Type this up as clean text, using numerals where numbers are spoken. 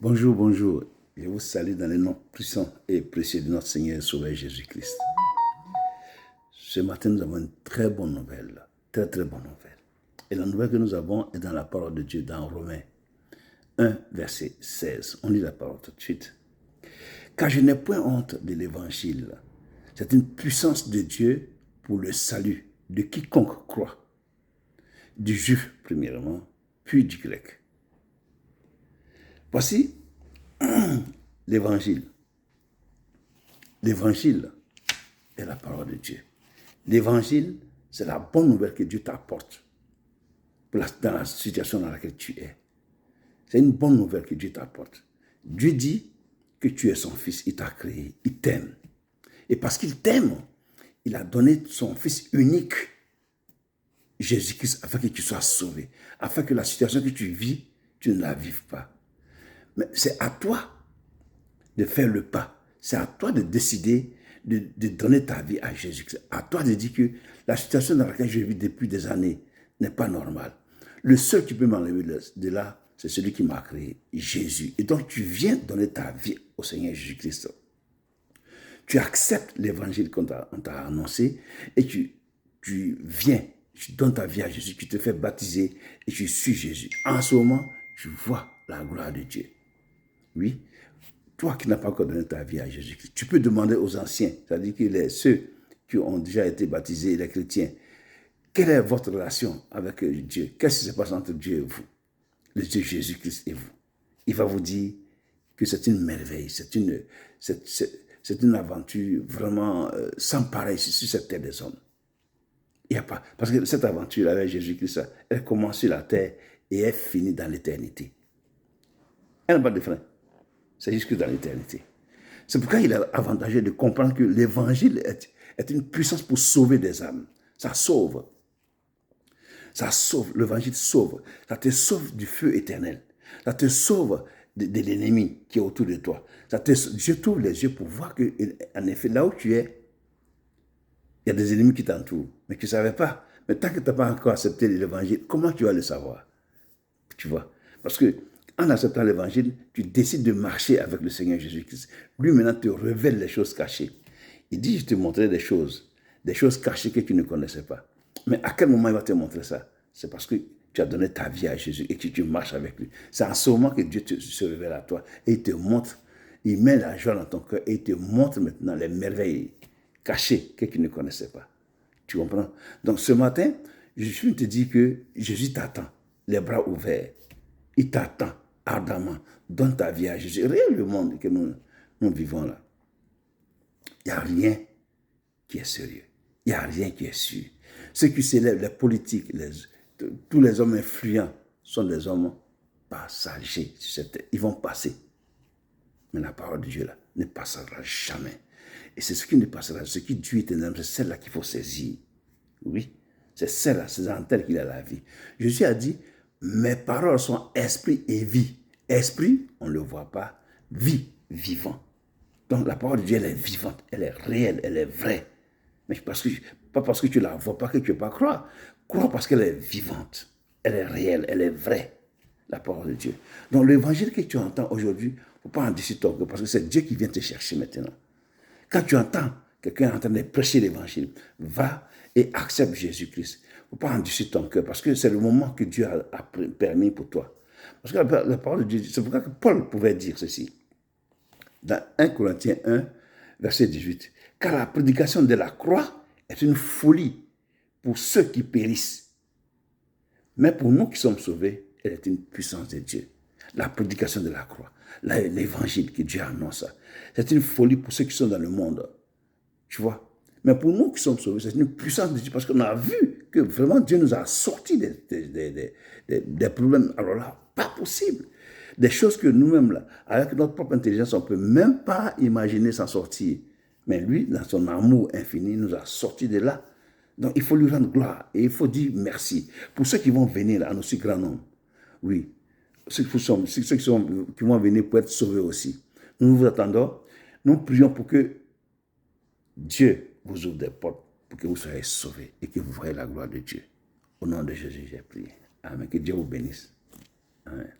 Bonjour, bonjour. Je vous salue dans le nom puissant et précieux de notre Seigneur et Sauveur Jésus-Christ. Ce matin, nous avons une très bonne nouvelle. Très, très bonne nouvelle. Et la nouvelle que nous avons est dans la parole de Dieu, dans Romains 1, verset 16. On lit la parole tout de suite. Car je n'ai point honte de l'évangile. C'est une puissance de Dieu pour le salut de quiconque croit. Du juif, premièrement, puis du grec. Voici l'évangile. L'évangile est la parole de Dieu. L'évangile, c'est la bonne nouvelle que Dieu t'apporte dans la situation dans laquelle tu es. C'est une bonne nouvelle que Dieu t'apporte. Dieu dit que tu es son fils, il t'a créé, il t'aime. Et parce qu'il t'aime, il a donné son fils unique, Jésus-Christ, afin que tu sois sauvé, afin que la situation que tu vis, tu ne la vives pas. Mais c'est à toi de faire le pas. C'est à toi de décider de donner ta vie à Jésus-Christ. À toi de dire que la situation dans laquelle je vis depuis des années n'est pas normale. Le seul qui peut m'enlever de là, c'est celui qui m'a créé, Jésus. Et donc tu viens donner ta vie au Seigneur Jésus-Christ. Tu acceptes l'évangile qu'on t'a annoncé et tu viens, tu donnes ta vie à Jésus, tu te fais baptiser et tu suis Jésus. En ce moment, tu vois la gloire de Dieu. Oui, toi qui n'as pas encore donné ta vie à Jésus-Christ, tu peux demander aux anciens, c'est-à-dire que ceux qui ont déjà été baptisés, les chrétiens, quelle est votre relation avec Dieu? Qu'est-ce qui se passe entre Dieu et vous? Le Dieu Jésus-Christ et vous. Il va vous dire que c'est une merveille, c'est une aventure vraiment sans pareil sur cette terre des hommes. Il n'y a pas, parce que cette aventure avec Jésus-Christ, elle commence sur la terre et elle finit dans l'éternité. Elle n'a pas de frein. C'est jusque dans l'éternité. C'est pourquoi il est avantageux de comprendre que l'évangile est une puissance pour sauver des âmes. Ça sauve. Ça sauve. L'évangile sauve. Ça te sauve du feu éternel. Ça te sauve de l'ennemi qui est autour de toi. Dieu t'ouvre les yeux pour voir que, en effet, là où tu es, il y a des ennemis qui t'entourent, mais tu ne savais pas. Mais tant que tu n'as pas encore accepté l'évangile, comment tu vas le savoir? Tu vois? Parce que en acceptant l'évangile, tu décides de marcher avec le Seigneur Jésus-Christ. Lui, maintenant, te révèle les choses cachées. Il dit, je te montrerai des choses cachées que tu ne connaissais pas. Mais à quel moment il va te montrer ça? C'est parce que tu as donné ta vie à Jésus et que tu marches avec lui. C'est en ce moment que Dieu se révèle à toi et il te montre, il met la joie dans ton cœur et il te montre maintenant les merveilles cachées que tu ne connaissais pas. Tu comprends? Donc ce matin, je te dis que Jésus t'attend, les bras ouverts. Il t'attend ardemment. Donne ta vie à Jésus. Regarde le monde que nous vivons là. Il n'y a rien qui est sérieux. Il n'y a rien qui est sûr. Ceux qui s'élèvent, les politiques, tous les hommes influents sont des hommes passagers. Ils vont passer. Mais la parole de Dieu là ne passera jamais. Et c'est ce qui ne passera, ce qui Dieu éternel, c'est celle-là qu'il faut saisir. Oui, c'est celle-là, c'est dans elle qu'il a la vie. Jésus a dit, mes paroles sont esprit et vie. Esprit, on ne le voit pas. Vie, vivant. Donc la parole de Dieu, elle est vivante, elle est réelle, elle est vraie. Mais pas parce que tu ne la vois pas que tu ne peux pas croire. Crois parce qu'elle est vivante, elle est réelle, elle est vraie. La parole de Dieu. Donc l'évangile que tu entends aujourd'hui, il ne faut pas en décider ton cœur parce que c'est Dieu qui vient te chercher maintenant. Quand tu entends quelqu'un en train de prêcher l'évangile, va et accepte Jésus-Christ. Il ne faut pas endurcir ton cœur parce que c'est le moment que Dieu a permis pour toi. Parce que la parole de Dieu, c'est pourquoi que Paul pouvait dire ceci. Dans 1 Corinthiens 1, verset 18. Car la prédication de la croix est une folie pour ceux qui périssent. Mais pour nous qui sommes sauvés, elle est une puissance de Dieu. La prédication de la croix, l'évangile que Dieu annonce, c'est une folie pour ceux qui sont dans le monde. Tu vois? Mais pour nous qui sommes sauvés, c'est une puissance de Dieu parce qu'on a vu que vraiment Dieu nous a sortis des problèmes. Alors là, pas possible. Des choses que nous-mêmes, là, avec notre propre intelligence, on ne peut même pas imaginer s'en sortir. Mais lui, dans son amour infini, nous a sortis de là. Donc il faut lui rendre gloire et il faut dire merci. Pour ceux qui vont venir en aussi grand nombre, oui, ceux qui vont venir pour être sauvés aussi. Nous vous attendons. Nous prions pour que Dieu vous ouvre des portes pour que vous soyez sauvés et que vous voyez la gloire de Dieu. Au nom de Jésus, j'ai prié. Amen. Que Dieu vous bénisse. Amen.